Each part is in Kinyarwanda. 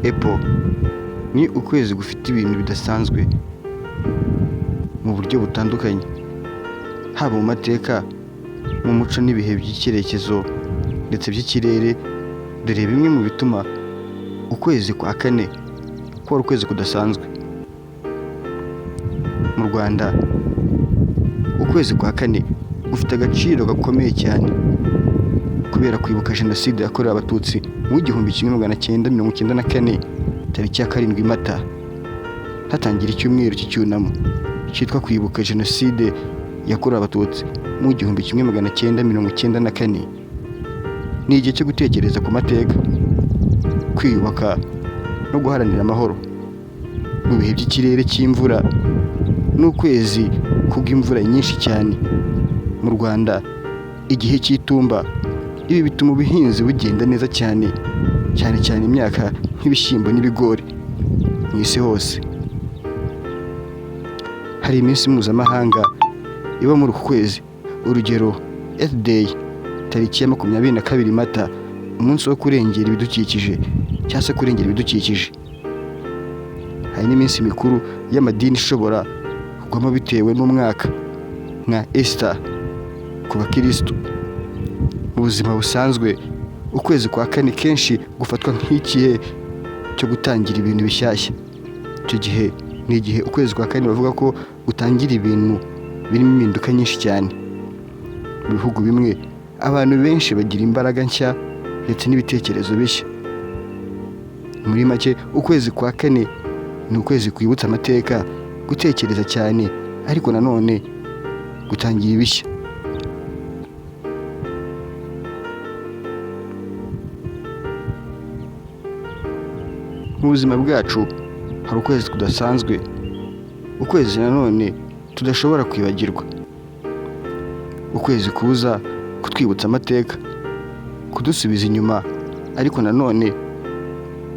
April ni ukwezi gufite ibintu bidasanzwe mu buryo butandukanye, haba mu mateka, mu muco n'ibihe by'icyerekezo ndetse by'ikirere. Dore bimwe mu bituma ukwezi kwa kane kuba ari ukwezi kudasanzwe. Mu Rwanda ukwezi kwa kane gufite agaciro gakomeye cyane kubera kwibuka Jenoside yakorewe Abatutsi mu 1994 tariki ya 7 Mata, hatangira icyumweru cy'icyunamo cyitwa kwibuka Jenoside yakorewe Abatutsi mu 1994. Ni igihe cyo gutekereza ku mateka, kwiyubaka no guharanira amahoro. Mu bihe by'ikirere cy'imvura n'ukwezi kubw'imvura nyinshi cyane mu Rwanda, igihe cy'itumba, ibi bituma ubuhinzi bugenda neza cyane imyaka nk'ibishyimbo n'ibigori. Mu isi hose hari iminsi mpuzamahanga iba muri uku kwezi. Urugero, Earth Day tariki ya 22 Mata, umunsi wo kurengera ibidukikije cyangwa se kurengera ibidukikije. Hari n'iminsi mikuru y'amadini ishobora kugwamo bitewe n'umwaka, nka Easter ku bakirisitu. Mu buzima busanzwe ukwezi kwa kane kenshi gufatwa nk'igihe cyo gutangira ibintu bishyashya. Icyo gihe ni igihe ukwezi kwa kane bavuga ko gutangira ibintu birimo impinduka nyinshi cyane. Mu bihugu bimwe abantu benshi bagira imbaraga nshya ndetse n'ibitekerezo bishya. Muri make, ukwezi kwa kane ni ukwezi kwibutsa amateka, gutekereza cyane, ariko nanone gutangira ibishya. Mu buzima bwacu hari ukwezi kudasanzwe, ukwezi nanone tudashobora kwibagirwa. Ukwezi kuza kutwibutsa amateka, kudusubiza inyuma, ariko nanone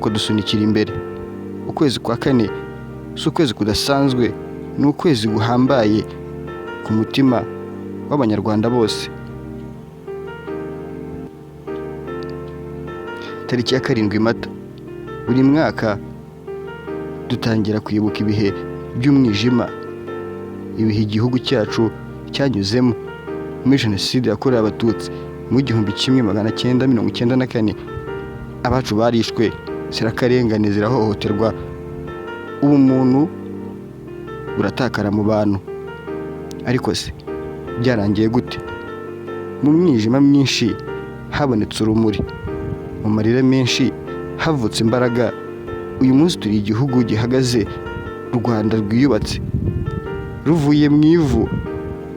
kudusunikira imbere. Ukwezi kwa kane si ukwezi kudasanzwe, ni ukwezi guhambaye ku mutima w'Abanyarwanda bose. Tariki ya 7 Mata buri mwaka dutangira kwibuka ibihe by'umwijima, ibihe igihugu cyacu cyanyuzemo muri Jenoside yakorewe Abatutsi mu 1994. Abacu barishwe, zirakarengane, zirahohoterwa, ubumuntu buratakara mu bantu. Ariko se byarangiye gute? Mu mwijima mwinshi habonetse urumuri, mu marira menshi havutse imbaraga. Uyu munsi turi igihugu gihagaze, u Rwanda rwiyubatse ruvuye mu ivu.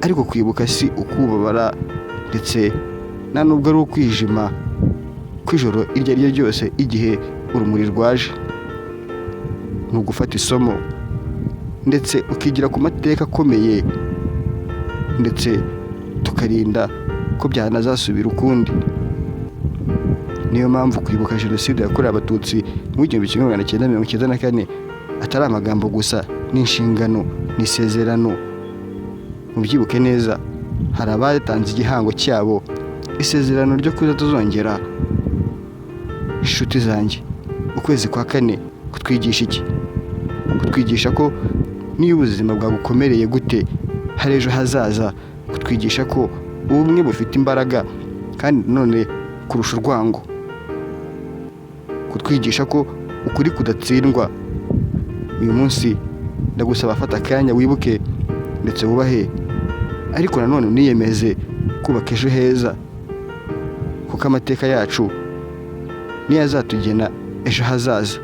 Ariko kwibuka si ukubabara, ndetse nta nubwo ari ukwijima kw'ijoro iryo ari ryo ryose igihe urumuri rwaje. Ni ugufata isomo ndetse ukigira ku mateka akomeye, ndetse tukarinda ko byanazasubira ukundi. Niyo mpamvu kwibuka Jenoside yakorewe Abatutsi mu 1994 atari amagambo gusa, ni inshingano, ni isezerano. Mubyibuke neza, hari abatanze igihango cyabo, isezerano ryo kutazongera. Inshuti zanjye, ukwezi kwa kane kutwigisha iki? Kutwigisha ko niyo ubuzima bwagukomereye gute, hari ejo hazaza. Kutwigisha ko ubumwe bufite imbaraga kandi none kurusha urwango. Kutwigisha ko ukuri kudatsindwa. Uyu munsi ndagusaba fata akanya wibuke ndetse wubahe, ariko nanone uniyemeze kubaka ejo heza, kuko amateka yacu niyo azatugena ejo hazaza.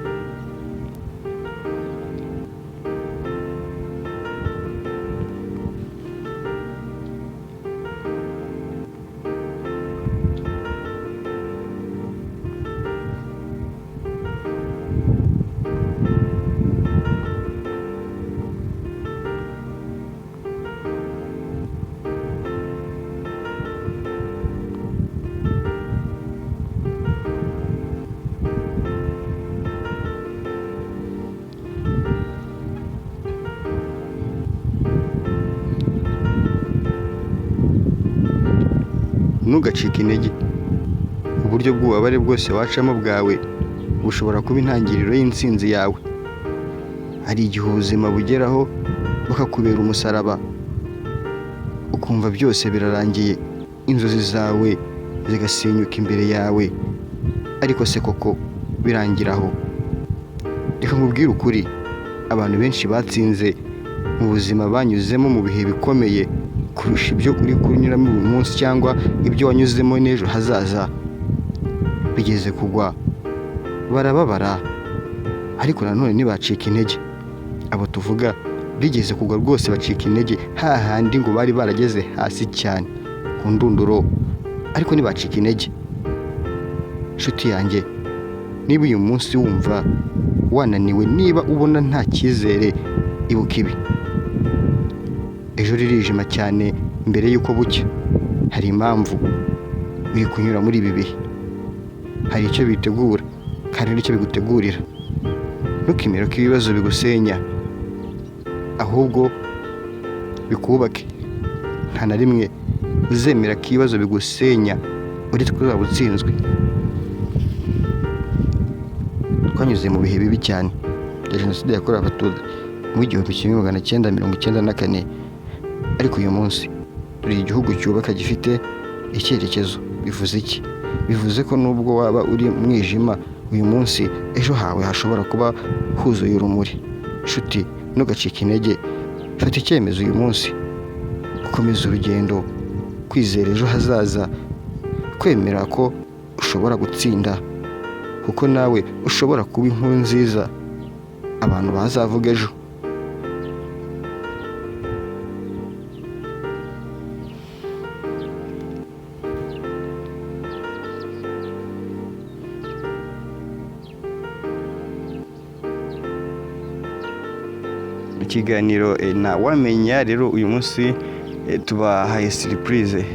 Ntugacike intege. Uburyo bw'ububabare bwose wacamo bwawe bushobora kuba intangiriro y'intsinzi yawe. Hari igihe ubuzima bugeraho bukakubera umusaraba, ukumva byose birarangiye, inzozi zawe zigasenyuka imbere yawe. Ariko se koko birangiraho? Reka nkubwire ukuri, abantu benshi batsinze mu buzima banyuzemo mu bihe bikomeye kurusha ibyo uri kunyuramo uyu munsi cyangwa ibyo wanyuzemo n'ejo hazaza. Bigeze kugwa barababara, ariko nanone ntibacika intege. Abo tuvuga bigeze kugwa rwose bacika intege, hahandi ngo bari barageze hasi cyane ku ndunduro, ariko ntibacika intege. Nshuti yanjye, niba uyu munsi wumva wananiwe, niba ubona nta cyizere, ibuka ibi: ejo ririjima cyane mbere y'uko bucya. Hari impamvu uri kunyura muri ibi bihe, hari icyo bitegura kandi n'icyo bigutegurira. Ntukemere ko ibibazo bigusenya, ahubwo bikubake. Nta na rimwe uzemera ko ibibazo bigusenya uretse ko uzaba utsinzwe. Twanyuze mu bihe bibi cyane bya Jenoside yakorewe Abatutsi mu 1994, ariko uyu munsi turi igihugu cyubaka gifite icyerekezo. Bivuze iki? Bivuze ko nubwo waba uri mu mwijima uyu munsi, ejo hawe hashobora kuba huzuye urumuri. Nshuti, ntugacike intege, fata icyemezo uyu munsi, gukomeza urugendo, kwizera ejo hazaza, kwemera ko ushobora gutsinda, kuko nawe ushobora kuba inkuru nziza abantu bazavuga ejo. Ikiganiro ntawamenya rero uyu munsi tubahaye surprise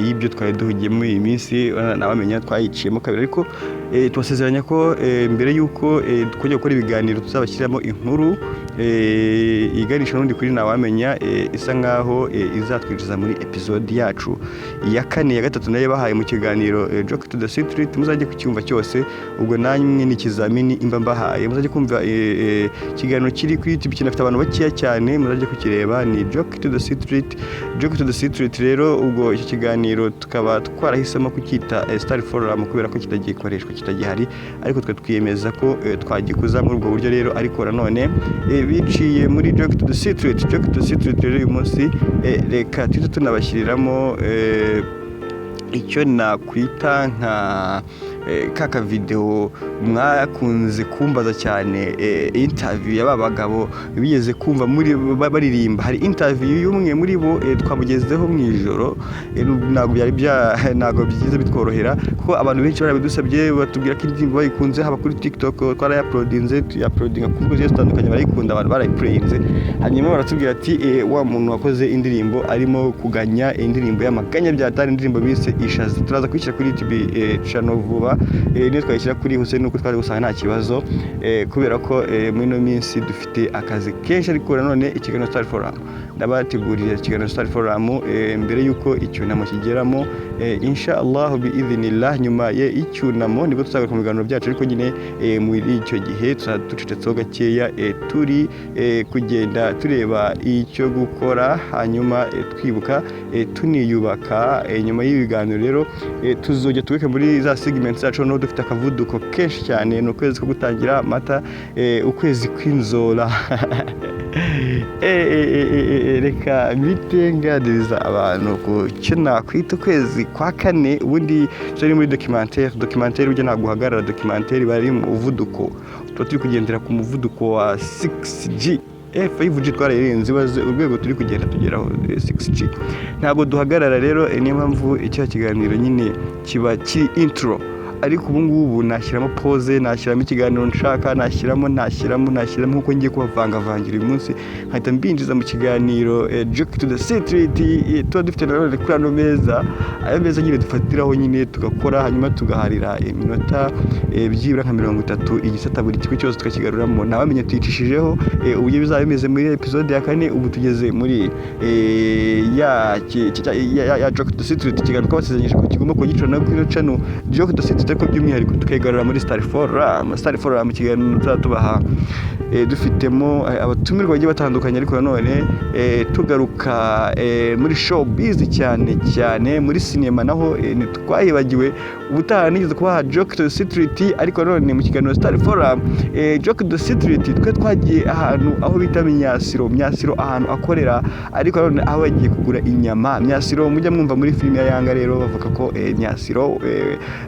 y'ibyo twari duhugiye muri iyi minsi. Ntawamenya twayiciyemo kabiri, ariko tubasezeranya ko mbere y'uko twajya gukora ibiganiro tuzabashyiramo inkuru iganisha n'undi kuri ntawamenya, isa nkaho izatwinjiza muri episode yacu ya 4 ya 3 nayo bahaye mu kiganiro Joke to the Street. Muzajye kucyumva cyose, ubwo namwe n'ikizamini imba mbahaye. Muzajye kumva ikiganiro kiri kuri YouTube kinafite abantu bakeya cyane, muzajye kukireba. Ni Joke to the Street. Joke to the Street rero, ubwo iki kiganiro tukaba twarahisemo kucyita Star Forum kubera ko kitagikoreshwa, kitagihari, ariko twe twiyemeza ko twagikuza muri ubwo buryo rero. Ariko nanone biciye muri Joke to the Street. Joke to the Street rero uyu munsi reka tujye tunabashyiriramo icyo nakwita nka kaka video mwakunze kumbaza cyane, interview y'aba bagabo bigeze kumva muri baririmba. Hari interview y'umwe muri bo twamugezeho mu ijoro, ntabwo byiza bitworohera kuko abantu benshi barabidusabye, batubwira ko indirimbo bayikunze, haba kuri TikTok twarayaplodinze, tuyaploadinga ku mbuga zitandukanye, barayikunda, abantu barayiplayinze. Hanyuma baratubwira ati wa muntu wakoze indirimbo arimo kuganya indirimbo y'amaganya byatari, indirimbo bise Ishaza. Turaza kwishyira kuri YouTube channel vuba, niyo twayishyira kuri Hussein, nuko twari gusanga nta kibazo, kubera ko muri no minsi dufite akazi kenshi. Ariko nanone ikiganiro Star Forum ndabategurira ikiganiro Star Forum mbere yuko icyunamo kigeramo, inshallah biidhnillah. Nyuma ye icyunamo nibwo tuzagaruka mu biganiro byacu, ariko nyine muri icyo gihe tuzaducecetseho gakeya, turi kugenda tureba icyo gukora, hanyuma twibuka tuniyubaka. Nyuma y'ibiganiro rero tuzojya tuweke muri za segments zacu, no dufite akavuduko kenshi cyane. Ni ukwezi ko gutangira Mata, ukwezi kw'inzora. Reka bitenganiriza abantu ku cyo nakwita ukwezi kwa 4. Ubundi turi muri documentaire ujya naguhagarara. Documentaire bari mu muvuduko, turi kugendera ku muvuduko wa 6G. 5G twarayirenze, baze urwego turi kugenda tugeraho 6G, ntabwo duhagarara. Rero niyo mpamvu icyo kiganiro nyine kiba kiri intro, ariko ubu ngubu nashyiramo pause, nashyiramo ikiganiro nshaka, nashyiramo nkuko ngiye kubavangavangira uyu munsi, nkahita mbinjiza mu kiganiro Joke to the Street. Tuba dufite nanone kuri ano meza, ayo meza nyine dufatiraho nyine tugakora, hanyuma tugaharira iminota byibura nka 30 igisata buri kimwe cyose tukakigaruramo. Ntawamenya tuyicishijeho uburyo bizaba bimeze muri episode ya 4. Ubu tugeze muri ya Joke to the Street, ikiganiro twabasezeranyije ko kigomba kugicana kuri channel Joke to the Street podcast ariko by'umwihariko tukayigarura muri Star Forum mu kiganiro tuzatubaha dufitemo abatumirwa bagiye batandukanye ariko nanone tugaruka muri showbiz cyane muri sinema naho ntitwahibagiwe ubutaha nigeze kubaha Joke to the Street ariko nanone mu kiganiro Star Forum Joke to the Street twe twagiye ahantu aho bita Myasiro ahantu akorera ariko nanone aho yagiye kugura inyama. Myasiro mujya mwumva muri filime ya Yanga rero bavuga ko Myasiro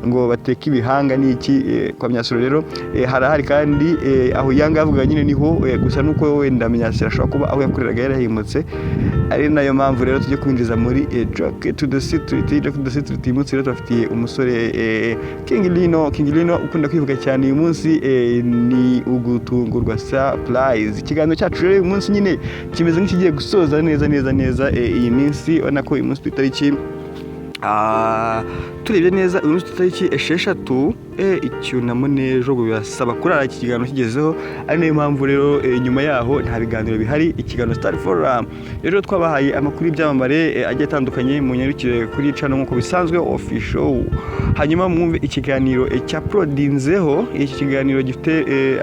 ngo bateka ibihanga n'iki kwa Myasiro rero harahari kandi aho Yanga avuga nyine niho gusa nuko wenda Myasiro ashobora kuba aho yakoreraga yarahimutse ari nayo mpamvu rero tujye kwinjiza muri Joke to the Street umunsi rero tubafitiye umusore King Lino ukunda kwivuga cyane uyu munsi ni ugutungurwa surprise. Ikiganiro cyacu rero uyu munsi nyine kimeze nk'ikigiye gusoza neza iyi minsi ubona ko uyu munsi tutariki turebye neza uyu munsi tutariki 6 icyunamo n'ejo birasaba kurara iki kiganiro kigezeho ari nayo mpamvu rero nyuma yaho nta biganiro bihari. Ikiganiro Star Forum rero twabahaye amakuru y'ibyamamare agiye atandukanye mu nyarukire kuri channel nk'uko bisanzwe official, hanyuma mwumve ikiganiro cya prodinzeho. Iki kiganiro gifite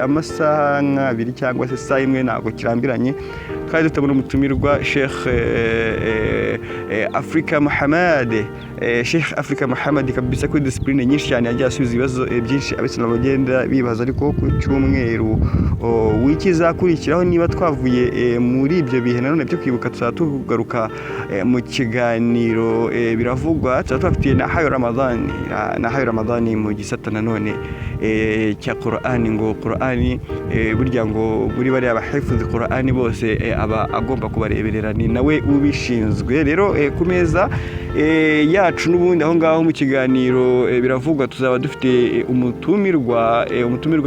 amasaha nk'abiri cyangwa se saa imwe ntabwo kirambiranye kandi tutabona umutumirwa Sheikh Afrika Muhammad kabisa kuri discipline nyinshi cyane yagiye asubiza ibibazo byinshi abisana bagenda bibaza ariko ku cyumweru wikizakurikiraho niba twavuye muri ibyo bihe nanone byo kwibuka tuzatugaruka mu kiganiro biravugwa tuzafitiye na hayo Ramadhani mu gisata nanone cya Qur'ani ngo Qur'ani burya ngo buri bari abahifuzi Qur'ani bose aba agomba kubareberera ni nawe ubishinzwe rero ku meza yacu n'ubundi aho ngaho mu kiganiro biravugwa tuzaba dufite umutumirwa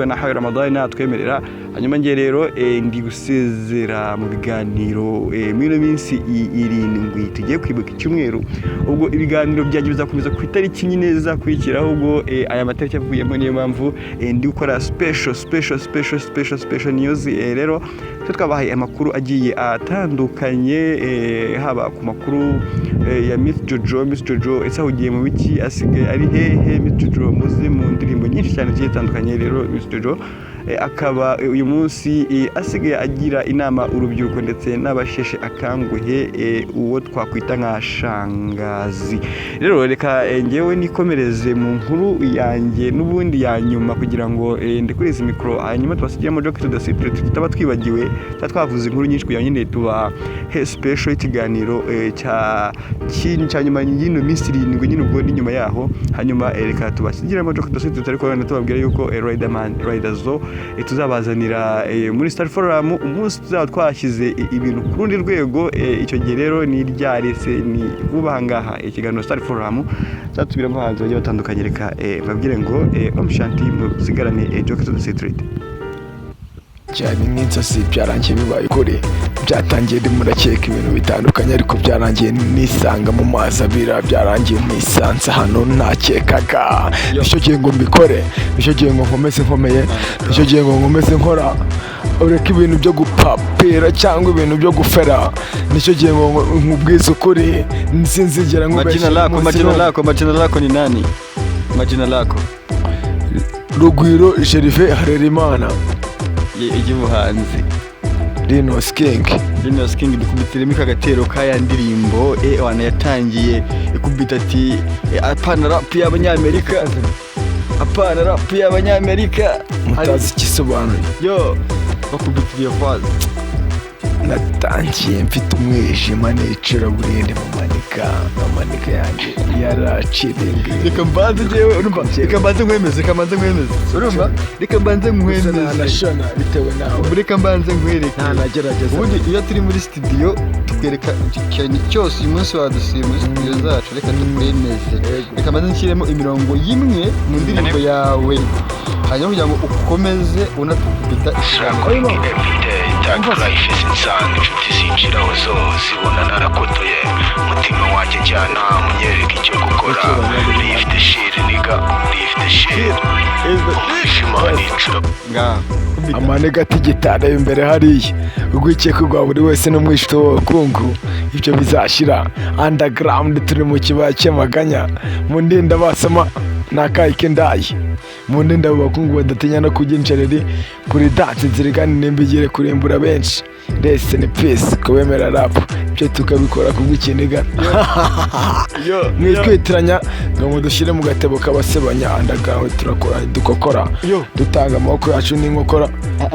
na hayo Ramadhani natwemerera. Hanyuma ngiye rero ndi gusezera mu biganiro muri minsi 7 tugiye kwibuka icyumweru ubwo ibiganiro byagiye bizakomeza ku itariki nyine zakurikiraho ubwo aya matariki avuyemo niyo mpamvu ndi gukora special news rero twabahaye amakuru agiye atandukanye haba ku makuru ya Miss Jojo ese ahugiye mu biki asigaye ari hehe. Miss Jojo muzi mu ndirimbo nyinshi cyane zigiye zitandukanye rero Miss Jojo akaba uyu munsi asigaye agira inama urubyiruko ndetse n'abasheshe akanguhe uwo twakwita nka shangazi. Rero reka ngewe nikomereze mu nkuru yanjye n'ubundi ya nyuma kugira ngo ndikureze mikro hanyuma twasigiramo Joke to the Street tutaba twibagiwe twavuze inkuru nyinshi kugira nyine tuba special ikiganiro cya nyuma y'ino minsi 7 nyine ubwo ni nyuma yaho hanyuma reka tubasigiramo Joke to the Street ariko tubabwira yuko Riderzo tuzabazanira muri Star Forum umunsi tuzaba twashyize ibintu ku rundi rwego. Icyo gihe rero ni ryarese ni vuba ngaha ikiganiro Star Forum zatubiramo hanze bagiye batandukanye. Reka babwire ngo omushanti muzigarane Joke to the Street cyane nk'inzozi byarangiye bibaye kuri byatangiye murakeka ibintu bitandukanye ariko byarangiye nisanga mu mazi abira byarangiye nisanze hano nakekaga nicyo gihe ngo mbikore nicyo gihe ngo nkomeye nicyo gihe ngo nkomeze nkora ureka ibintu byo gupapira cyangwa ibintu byo gufera nicyo gihe ngo nkubwize ukuri nsinzigera nkubeshye. Majina lako ni nani? Majina lako Rugwiro Sherife Harerimana igibuhanzi Linus King dukubitiremo kagatero kaya ndirimbo wana yatangiye ikubita ati apana rap y'abanyamerika mutazi ikisobanuro yo bakubitiriye faze natangiye mfite umwijima nicira burinde mu manika yanjye yaracirenge. Reka mbanze jewe urumva reka mbanze nkwemeze urumva reka mbanze nkwemeze nashona bitewe nawe reka mbanze nkwereke nagerageza ubundi iyo turi muri studio tukwereka ikintu cyose uyu munsi wadusiye muri studio zacu reka tukwemeze reka mbanze nshyiremo imirongo y'imwe mu ndirimbo yawe hanyuma kugira ngo ukomeze unatukubita ishaka life insanga inshuti zinjiraho zibona narakotoye umutima wanjye njyana munyereka icyo gukora lift shit nigga lift shit umwijima nicura amanega tigitare imbere hariya urwikeko rwa buri wese n'umwishito w'abakungu ibyo bizashira underground turi mu kibaya cy'amaganya mu ndinda basama nakayi kendayi munde ndabakungu badatinya no kugincereri kuri dance nzirikani nimbigire kurimbura benshi ndetse ni peace kubemera rap byo tukabikora kubw'ikiniga mwitwitiranya ngo mudushyire mu gatebo k'abasebanya andagawe turakora dukokora dutanga amaboko yacu n'inkokora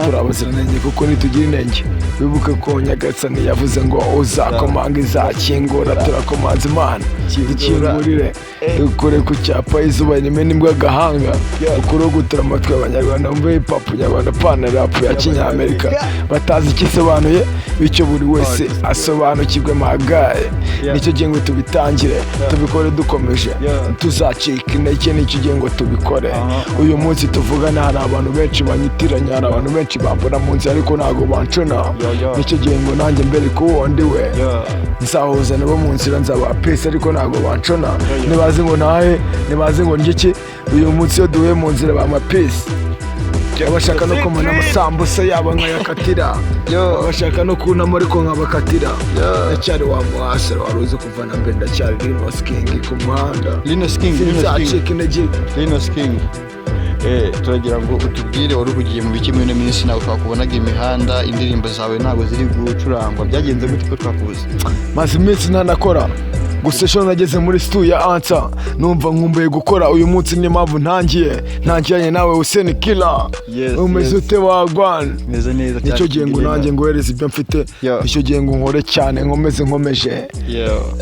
turabaziranenge kuko nitugira inenge wibuke ko Nyagasani yavuze ngo uzakomanga izakingura turakomanza Imana dukingurire dukore ku cyapa izuba rimena imbwa agahanga dukore gutura amatwi abanyarwanda mbe hip hop nyarwanda pana rap ya kinyamerika batazi ikisobanuye bityo buri wese asobanukirwe magaye nicyo gihe ngo tubitangire tubikore dukomeje tuzacika intege nicyo gihe ngo tubikore uyu munsi tuvugana hari abantu benshi banyitiranya hari abantu benshi bambona mu nzira ariko ntago bancona nicyo gihe ngo nanjye mbere ko wundi we nzahuza nabo mu nzira nzaba peace ariko ntago bancona nibazi ngo ntahe nibazi ngo njye uyu munsi yo duhuye mu nzira ba peace bashaka no kumena amasambusa yabo nkayakatira bashaka no kunamo ariko nkabakatira ndacyari wa muhasira wari uzi kuva na mbere ndacyari Linus King ku muhanda Linus King turagira ngo utubwire wari uhugiye mu biki muri ino minsi nawe twakubonaga imihanda indirimbo zawe ntabwo ziri gucurangwa byagenze gute ko twakubuze maze iminsi ntanakora gusa ejo nageze muri studio ya Ansa numva nkumbuye gukora uyu munsi niyo mpamvu ntangiranye nawe Hussein Killer umeze ute wagwan meze neza cyane nicyo gihe ngo nanjye ngohereza ibyo mfite nicyo gihe ngo nkore cyane nkomeje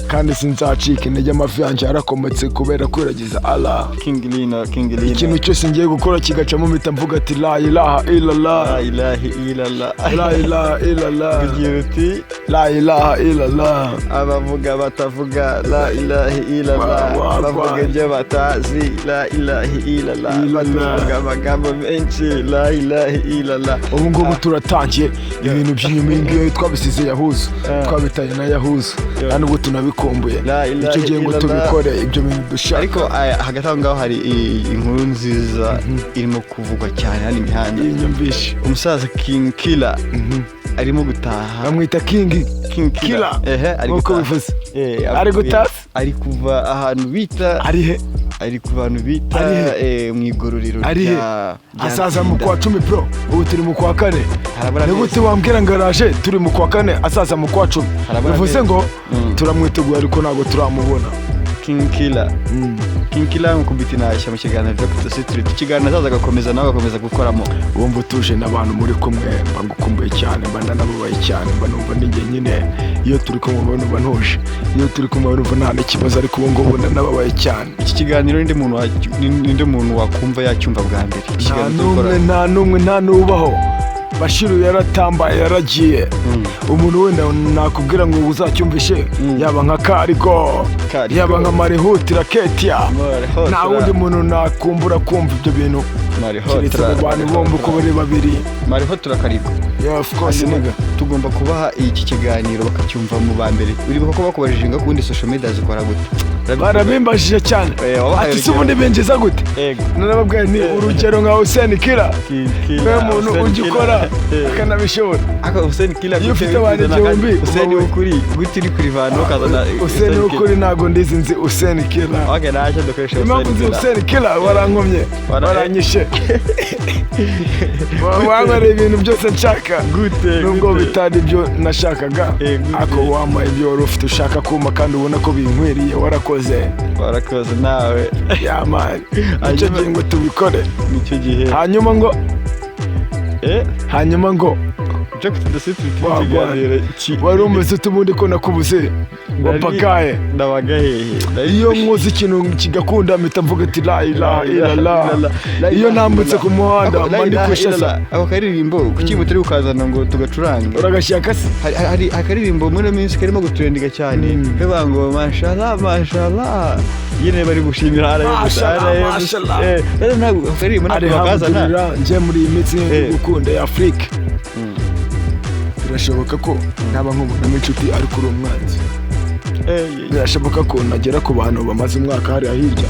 kandi sinzacika intege amafi yanjye yarakometse kubera kwiragiza Allah King Lina ikintu cyose ngiye gukora kigacamo mpita mvuga ati la ilaha illallah ugira uti la ilaha illallah abavuga batavuga la ilaha illallah bavuga ibyo batazi la ilaha illallah bavuga amagambo menshi la ilaha illallah ubu ngubu turatangiye ibintu by'inyuma y'ingiyo twabisize Yahuza twabitaye na Yahuza kandi ubu tunabikumbuye icyo gihe ngo tubikore ibyo bintu dushaka ariko hagati aho ngaho hari inkuru nziza irimo kuvugwa cyane hano imihanda inyumvishe umusaza King Killer arimo gutaha bamwita King Killer ariko bivuze ari gutaha ari kuva ahantu bita ari ku bantu bita mu igororero asaza mu kwa 10 bro ubu turi mu kwa 4 ni gute wambwira ngo araje turi mu kwa 4 asaza mu kwa 10 bivuze ngo turamwiteguye ariko ntago turamubona King Killer nkubita nasha mu kiganiro Dr. Street ikiganiro azaza agakomeza nawe agakomeza gukoramo wumva utuje n'abantu muri kumwe mbangukumbuye cyane mbandanababaye cyane mbanumva ninjye nyine iyo turi kumwe numva ntuje iyo turi kumwe numva nta n'ikibazo ariko ubu ngubu ndanababaye cyane iki kiganiro ninde muntu wakumva yacyumva bwa mbere nta n'ubaho Bashiru yaratambaye yaragiye umuntu wenda nakubwira ngo uzacyumvishe yaba nka Kariko yaba nka Marihutira Ketia nta wundi muntu nakumbura kumva ibyo bintu keretse abantu bombi uko bari babiri Marihutira Kariko of course nigga tugomba kubaha iki kiganiro bakacyumva mu ba mbere uribuka ko bakubajije ngo kundi social media zikora gute barabimbajije cyane ati se ubundi binjiza gute narababwiye ni urugero nka Hussein Killer we muntu ujya ukora akanabishobora Hussein Killer iyo ufite abantu igihumbi Hussein ukuri gute uri kuri vantu ukazana Hussein ukuri ntago ndizi nzi Hussein Killer naje dukoresha Hussein Killer warankomye waranyishe wankoreye ibintu byose nshaka nubwo bitari ibyo nashakaga ako wamaye ibyo wari ufite ushaka kuma kandi ubona ko binkwiriye warakoze nawe yamani nicyo gihe ngo tubikore nicyo gihe hanyuma ngo wari umeze utubundi ko nakubuze wapakaye ndabaga hehe iyo nkoze ikintu kigakunda mpita mvuga ati la ilaha illallah iyo nambutse ku muhanda mandikwishaza ako karirimbo kuki mutari ukazana ngo tugacuranga uragashyaka se hari akaririmbo muri minsi karimo gutrendinga cyane kavuga ngo mashallah yene bari gushimira mashallah ntabwo karirimbo nakazana nje muri iyi minsi gukunda ya Afrika birashoboka ko naba nk'umuntu inshuti ariko uri umwanzi birashoboka ko nagera ku bantu bamaze umwaka hariya hirya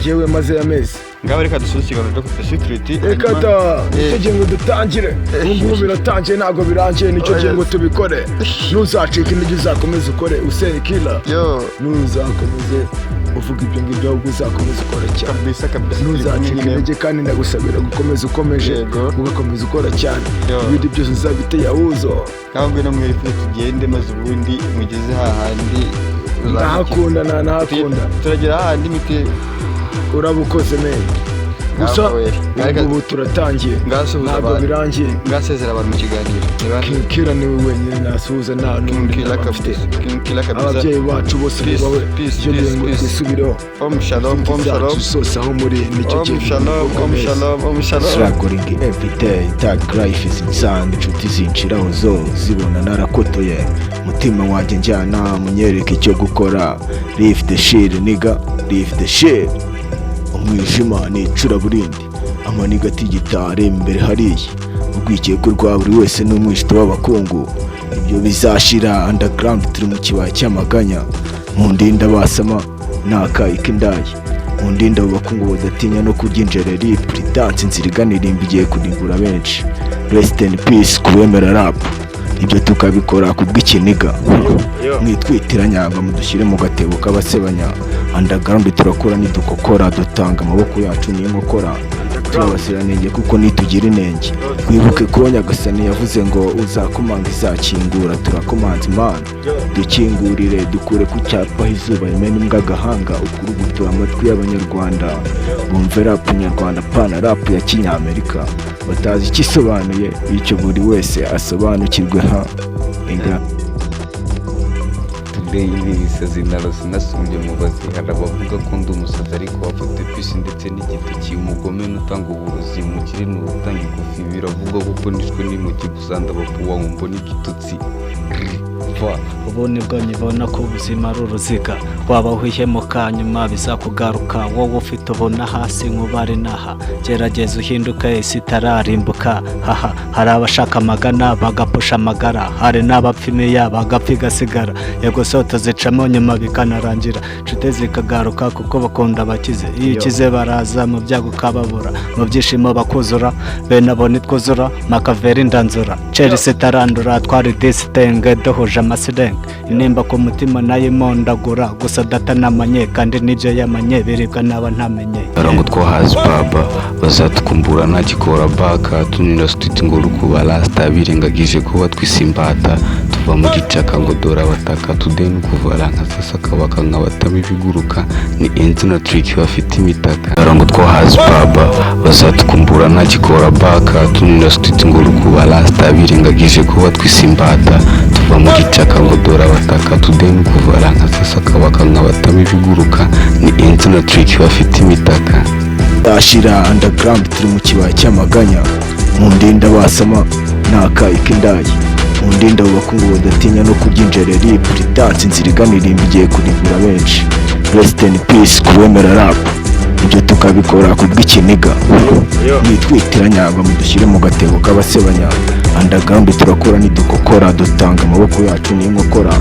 jewe maze amezi ngaba reka dusoze ikiganiro Dr. Street reka nicyo gihe ngo dutangire ubu biratangiye ntabwo birangiye nicyo gihe ngo tubikore ntuzacike intege uzakomeze ukore Hussein Killer ntuzakomeze uvuga ibyo ngibyo ahubwo uzakomeza ukora cyane kabisa ntuzacike intege kandi ndagusabira gukomeza ukomeje ugakomeza ukora cyane ibindi byose uzabiteye ahuzo naho ngwino mwereke tugende maze ubundi mugeze hahandi nahakunda turagera hahandi imiti urabukoze neza gusa ubu turatangiye ntabwo birangiye ngasezera abantu mu kiganiro Kira niwe wenyine nasuhuza nta n'undi ababyeyi bacu bose bawe icyo gihe ngo twisubireho shalom zose aho muri nicyo gihe shalom struggling every day tag life is insane inshuti zinshiraho zo zibona narakotoye mutima wanjye njyana munyereke icyo gukora leave the shit nigga leave the shit umwijima ni icuraburindi amaniga atigitare imbere hariya urwikeko rwa buri wese n'umwishito w'abakungu ibyo bizashira underground turi mu kibaya cy'amaganya mu ndinda basama n'akayi k'indayi mu ndinda abo bakungu badatinya no kurya injereri puridansi inzira iganira igiye kurimbura benshi rest in peace kubemera rap ibyo tukabikora kubw'ikiniga mwitwitiranya ngo mudushyire mu gatebo k'abasebanya underground turakora nidukokora dutanga amaboko yacu n'inkokora turabasiranenge kuko nitugira inenge wibuke ko Nyagasani yavuze ngo uzakomanga izakingura turakomanza Imana dukingurire dukure ku cyapa izuba rimena imbwa agahanga ukurugutura amatwi y'abanyarwanda bumve rap nyarwanda pana rap ya kinyamerika batazi ikisobanuye bityo buri wese asobanukirwe inga today n'ibisazi narose nasumbye mubazi hari abavuga ko ndi umusazi ariko bafite pisi ndetse n'igitoki umugome n'utanga uburozi umukire n'utanga igufi biravugwa kuko nishwe n'intoki gusa ndabapuwa ngo n'igitutsi ubu nibwo nyibona ko ubuzima ari uruziga waba uhihemo kanyuma bizakugaruka wowe ufite ubona hasi nk'ubari naha gerageza uhinduke isi itararimbuka haha hari abashaka amagana bagapusha amagara hari n'abapfa imiya bagapfa igasigara yego soto zicamo nyuma bikanarangira nshuti zikagaruka kuko bakunda abakize iyo ukize baraza mu byago ukababura mu byishimo bakuzura bene abo nitwuzura makavera indanzura Chelsea itarandura twari disitenge duhuje amasirenge inimba ku mutima nayo imondagura gusa data namanye kandi n'ibyo yamanye biribwa n'aba ntamenye ngo twahaze baba bazatukumbura nagikora baka tunira street ngo rukuba rasta birengagije kuba twisimbata tuva mu gicaka ngo dora bataka tudeni kuvara nka sasa kabaka nk'abatama ibiguruka ni enzi na trick bafite imitaka ngo twahaze baba bazatukumbura nagikora baka tunira street ngo rukuba rasta birengagije kuba twisimbata tuva mu gicaka ngo dora bataka tudeni kuvara nka sasa kabaka nk'abatama ibiguruka ni enzi na trick bafite imitaka ashira underground turi mu kibaya cy'amaganya mu ndinda basama n'akayi k'indayi mu ndinda abo bakungu badatinya no kurya injereri puridansi inzira iganira igiye kurimbura benshi rest in peace kubemera rap ibyo tukabikora kubw'ikiniga mwitwitiranya ngo mudushyire mu gatebo k'abasebanya underground turakora nidukokora dutanga amaboko yacu n'inkokora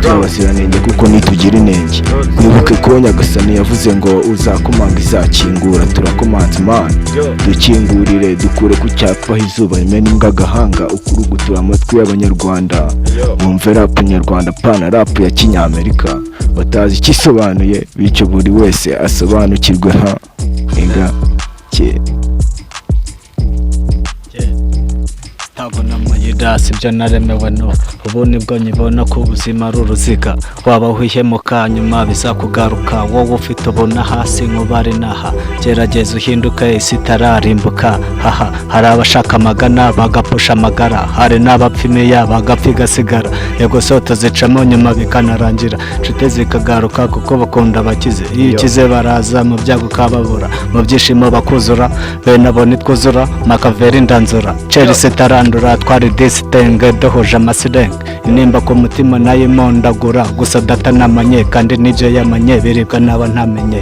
turabasiranenge kuko nitugira inenge wibuke ko Nyagasani yavuze ngo uzakomanga izakingura turakomanza Imana dukingurire dukure ku cyapa izuba rimena imbwa agahanga ukurugutura amatwi y'abanyarwanda bumve rap nyarwanda pana rap ya kinyamerika batazi ikisobanuye bityo buri wese asobanukirwe inga cye ntabona amayidasi ibyo naremewe no ubu nibwo nyibona ko ubuzima ari uruziga waba uhihemo kanyuma bizakugaruka wowe ufite ubona hasi nk'ubari naha gerageza uhinduke isi itararimbuka haha hari abashaka amagana bagapusha amagara hari n'abapfa imiya bagapfa igasigara yego soto zicamo nyuma bikanarangira nshuti zikagaruka kuko bakunda abakize iyo ukize baraza mu byago ukababura mu byishimo bakuzura bene abo nitwuzura makavera indanzura Chelsea itarandura twari disitenge duhuje amasirenge inimba ku mutima nayo imondagura gusa data namanye kandi n'ibyo yamanye biribwa n'aba ntamenye